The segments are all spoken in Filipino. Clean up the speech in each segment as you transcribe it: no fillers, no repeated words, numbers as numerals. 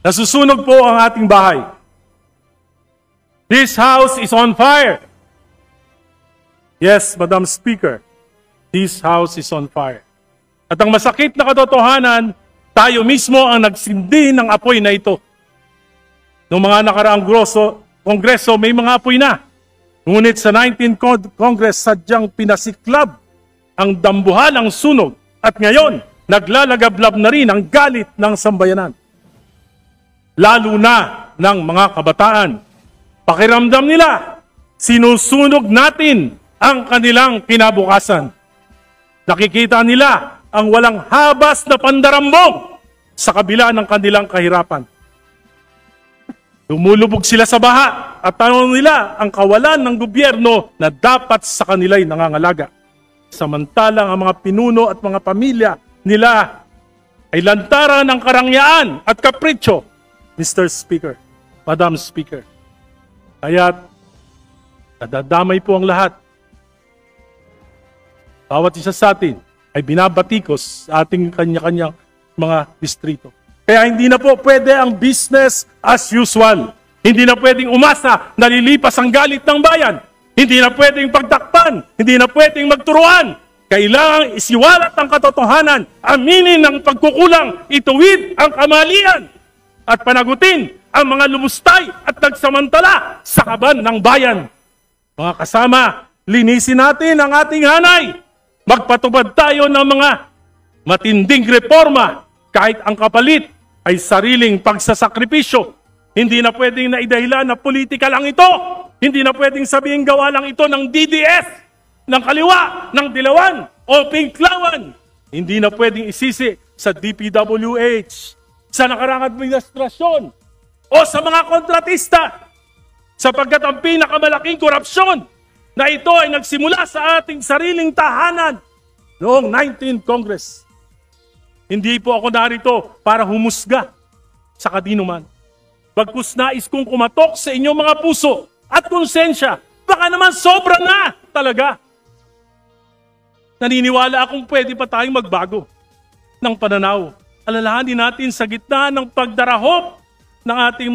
Nasusunog po ang ating bahay. This house is on fire. Yes, Madam Speaker, this house is on fire. At ang masakit na katotohanan, tayo mismo ang nagsindi ng apoy na ito. Noong mga nakaraang kongreso, may mga apoy na. Ngunit sa 19th Congress, sadyang pinasiklab ang dambuhalang sunog. At ngayon, naglalagablab na rin ang galit ng sambayanan. Lalo na ng mga kabataan. Pakiramdam nila, sinusunog natin ang kanilang kinabukasan. Nakikita nila ang walang habas na pandarambong sa kabila ng kanilang kahirapan. Lumulubog sila sa baha at tanong nila ang kawalan ng gobyerno na dapat sa kanila'y nangangalaga. Samantalang ang mga pinuno at mga pamilya nila ay lantaran ng karangyaan at kapritsyo, Mr. Speaker, Madam Speaker. Kaya't nadadamay po ang lahat. Bawat isa sa atin ay binabatikos sa ating kanya-kanyang mga distrito. Kaya hindi na po pwede ang business as usual. Hindi na pwedeng umasa na lilipas ang galit ng bayan. Hindi na pwedeng pagtakpan. Hindi na pwedeng magturuan. Kailangang isiwalat ang katotohanan, aminin ang pagkukulang, ituwid ang kamalian, at panagutin ang mga lumustay at nagsamantala sa kaban ng bayan. Mga kasama, linisin natin ang ating hanay. Magpatubad tayo ng mga matinding reforma kahit ang kapalit ay sariling pagsasakripisyo. Hindi na pwedeng naidahilan na politika lang ito. Hindi na pwedeng sabihin gawa lang ito ng DDS, ng kaliwa, ng dilawan, o pinklawan. Hindi na pwedeng isisi sa DPWH, sa nakaraang administrasyon, o sa mga kontratista, sapagkat ang pinakamalaking korupsyon na ito ay nagsimula sa ating sariling tahanan noong 19th Congress. Hindi po ako narito para humusga sa kadinuman. Bagkus nais kong kumatok sa inyong mga puso at konsensya. Baka naman sobra na talaga. Naniniwala akong pwede pa tayong magbago ng pananaw. Alalahanin natin sa gitna ng pagdarahop ng ating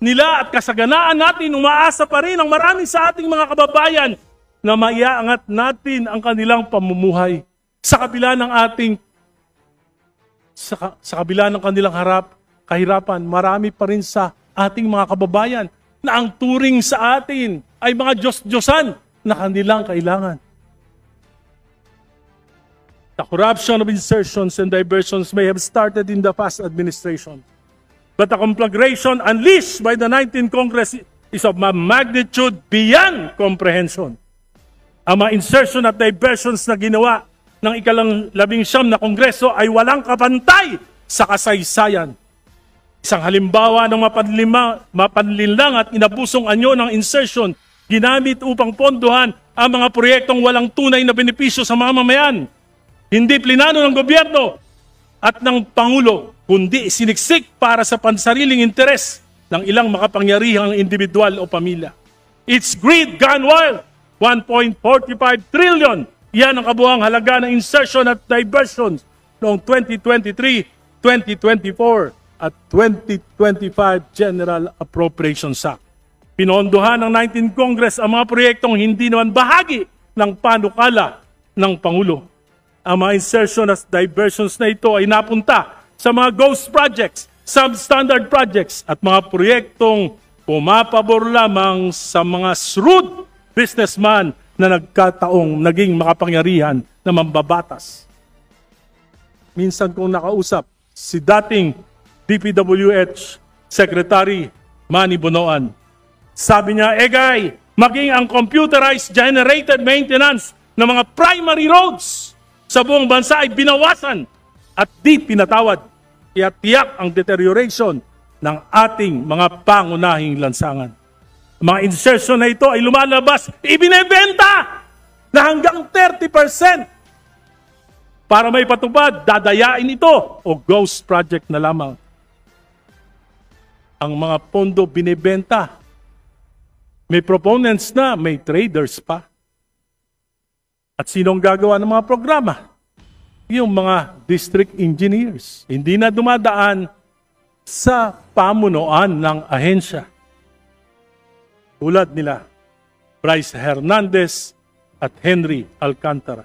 nila at kasaganaan natin, umaasa pa rin ang marami sa ating mga kababayan na maiaangat natin ang kanilang pamumuhay sa kabila ng ating sa kabila ng kanilang kahirapan. Marami pa rin sa ating mga kababayan na ang turing sa atin ay mga Diyos-Diyosan na kanilang kailangan. The corruption of insertions and diversions may have started in the past administration, but the conflagration unleashed by the 19th Congress is of a magnitude beyond comprehension. Ang mga insertion at diversions na ginawa ng ika-19 na Kongreso ay walang kapantay sa kasaysayan. Isang halimbawa ng mapanlinlang at inabusong anyo ng insertion ginamit upang pondohan ang mga proyektong walang tunay na benepisyo sa mamamayan. Hindi plinano ng gobyerno at ng Pangulo, kundi siniksik para sa pansariling interes ng ilang makapangyarihang individual o pamilya. It's greed gone wild. 1.45 trillion. Yan ang kabuuang halaga ng insertion at diversions noong 2023, 2024 at 2025 General Appropriations Act. Pinondohan ng 19th Congress ang mga proyektong hindi naman bahagi ng panukala ng Pangulo. Ang mga insertion at diversions na ito ay napunta sa mga ghost projects, substandard projects at mga proyektong pumapabor lamang sa mga shrewd businessman na nagkataong naging makapangyarihan na mambabatas. Minsan kong nakausap si dating DPWH Secretary Manny Bonoan. Sabi niya, Egay, maging ang computerized generated maintenance ng mga primary roads sa buong bansa ay binawasan at di pinatawad. Kaya tiyak ang deterioration ng ating mga pangunahing lansangan. Mga insertion na ito ay lumalabas, ibinebenta na hanggang 30%. Para may patupad, dadayain ito o ghost project na lamang. Ang mga pondo binebenta. May proponents na, may traders pa. At sinong gagawa ng mga programa? Yung mga district engineers. Hindi na dumadaan sa pamunuan ng ahensya. Tulad nila Bryce Hernandez at Henry Alcantara.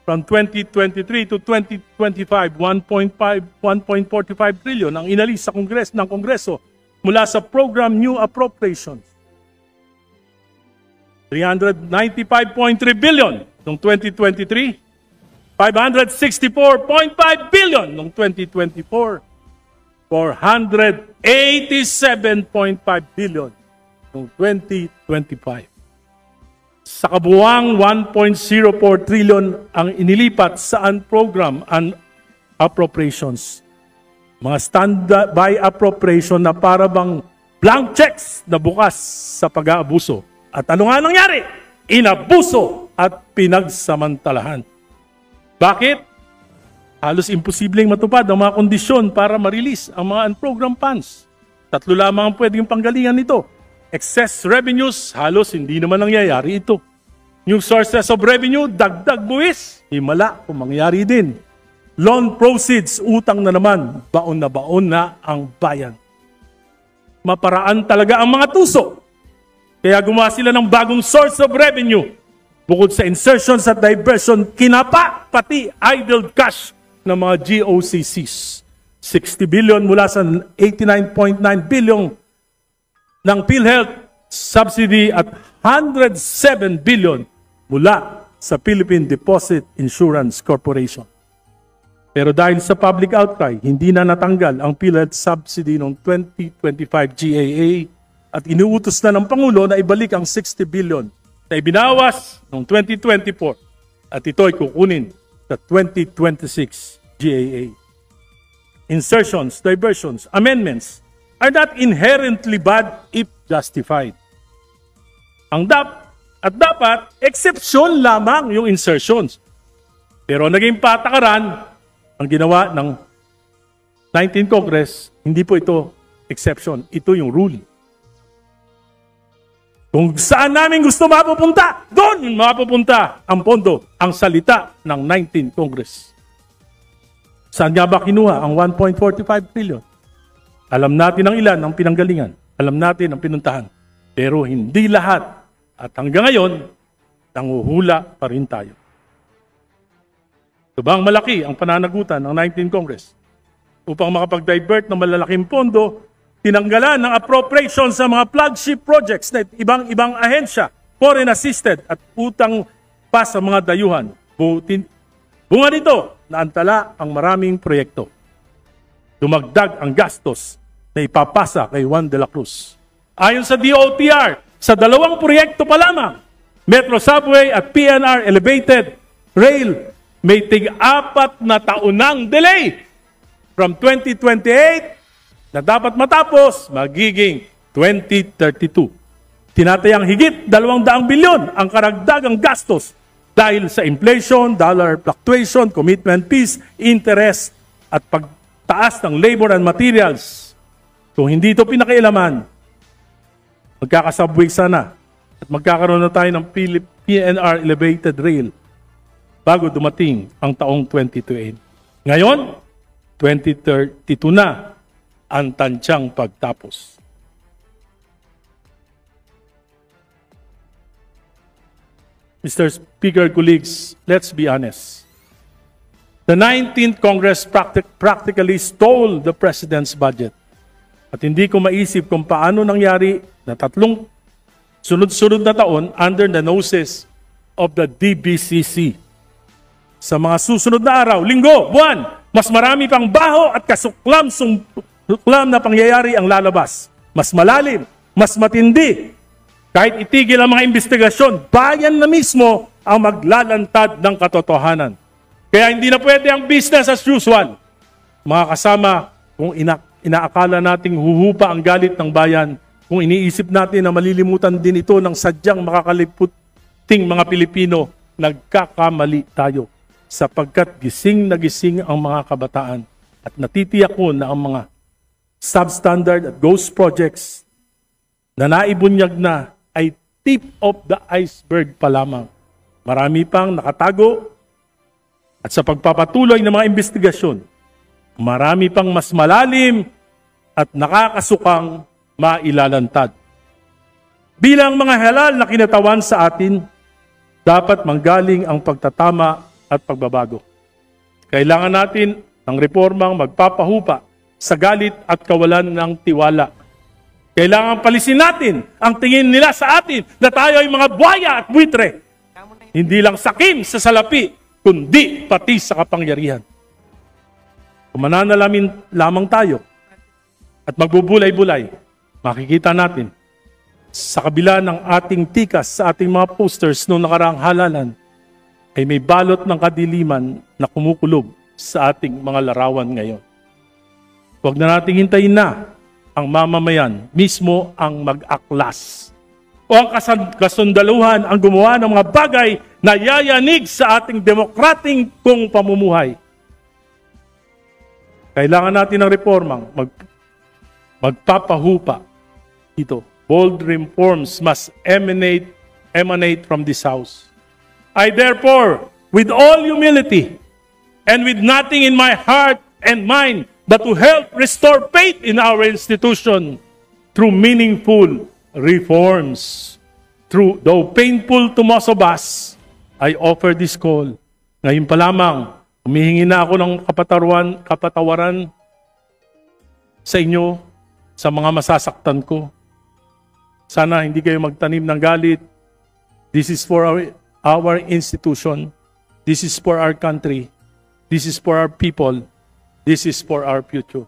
From 2023 to 2025, 1.45 trillion ang inalis sa Kongreso mula sa program New Appropriations. 395.3 billion noong 2023, 564.5 billion noong 2024, 487.5 billion noong 2025. Sa kabuuang 1.04 trillion ang inilipat sa program and appropriations. Mga standby appropriation na para bang blank checks na bukas sa pag-aabuso. At ano nga nangyari? Inabuso at pinagsamantalahan. Bakit? Halos imposibleng matupad ang mga kondisyon para ma-release ang mga unprogrammed funds. 3 lamang ang pwedeng panggalingan nito. Excess revenues, halos hindi naman nangyayari ito. New sources of revenue, dagdag buwis, himala kung mangyayari din. Loan proceeds, utang na naman, baon na ang bayan. Maparaan talaga ang mga tuso. Kaya gumawa sila ng bagong source of revenue. Bukod sa insertions at diversion, kinapa pati idle cash ng mga GOCCs. 60 billion mula sa 89.9 billion ng PhilHealth subsidy at 107 billion mula sa Philippine Deposit Insurance Corporation. Pero dahil sa public outcry, hindi na natanggal ang PhilHealth subsidy noong 2025 GAA at inuutos na ng Pangulo na ibalik ang 60 billion na ibinawas noong 2024 at ito ay kukunin sa 2026 GAA. Insertions, diversions, amendments are not inherently bad if justified. Dapat, exception lamang yung insertions. Pero naging patakaran, ang ginawa ng 19th Congress, hindi po ito exception. Ito yung rule. Kung saan namin gusto mapupunta, doon mapupunta ang pondo, ang salita ng 19th Congress. Saan nga ba kinuha ang 1.45 trillion? Alam natin ang ilan ang pinanggalingan. Alam natin ang pinuntahan. Pero hindi lahat. At hanggang ngayon, nanguhula pa rin tayo. Subang malaki ang pananagutan ng 19th Congress. Upang makapag-divert ng malalaking pondo, tinanggalan ng appropriation sa mga flagship projects na ibang ahensya, foreign assisted at utang pa sa mga dayuhan. Bunga nito, naantala ang maraming proyekto. Dumagdag ang gastos na ipapasa kay Juan de la Cruz. Ayon sa DOTR, sa 2 proyekto pa lamang, Metro Subway at PNR Elevated Rail, may tig-4 na taonang delay. From 2028 na dapat matapos, magiging 2032. Tinatayang higit 200 bilyon ang karagdagang gastos dahil sa inflation, dollar fluctuation, commitment fees, interest at pagtaas ng labor and materials. Kung hindi ito pinakialaman, magkakasabway sana at magkakaroon na tayo ng PNR Elevated Rail bago dumating ang taong 2028. Ngayon, 2032 na ang tansyang pagtapos. Mr. Speaker, colleagues, let's be honest. The 19th Congress practically stole the President's budget. At hindi ko maisip kung paano nangyari na 3 sunod-sunod na taon under the noses of the DBCC. Sa mga susunod na araw, linggo, buwan, mas marami pang baho at kasuklam na pangyayari ang lalabas. Mas malalim, mas matindi. Kahit itigil ang mga investigasyon, bayan na mismo ang maglalantad ng katotohanan. Kaya hindi na pwede ang business as usual. Mga kasama, kung inaakala nating huhupa ang galit ng bayan, kung iniisip natin na malilimutan din ito ng sadyang makakaliputing mga Pilipino, nagkakamali tayo. Sapagkat gising na gising ang mga kabataan at natitiyak ko na ang mga substandard at ghost projects na naibunyag na ay tip of the iceberg pa lamang. Marami pang nakatago at sa pagpapatuloy ng mga investigasyon, marami pang mas malalim at nakakasukang mailalantad. Bilang mga halal na kinatawan sa atin, dapat manggaling ang pagtatama at pagbabago. Kailangan natin ng reformang magpapahupa sa galit at kawalan ng tiwala. Kailangan palisin natin ang tingin nila sa atin na tayo ay mga buhaya at buitre. Hindi lang sakim sa salapi, kundi pati sa kapangyarihan. Kung mananalamin lamang tayo at magbubulay-bulay, makikita natin sa kabila ng ating tikas sa ating mga posters noong nakaraang halalan, ay may balot ng kadiliman na kumukulob sa ating mga larawan ngayon. Huwag na nating hintayin na ang mamamayan mismo ang mag-aklas o ang kasundaluhan ang gumawa ng mga bagay na yayanig sa ating demokrating kung pamumuhay. Kailangan natin ng reformang magpapahupa ito. Bold reforms must emanate from this house. I therefore, with all humility and with nothing in my heart and mind but to help restore faith in our institution through meaningful reforms, though painful to most of us, I offer this call. Ngayon pa lamang, humihingi na ako ng kapatawaran sa inyo sa mga masasaktan ko. Sana hindi kayo magtanim ng galit. This is for our institution. This is for our country. This is for our people. This is for our future.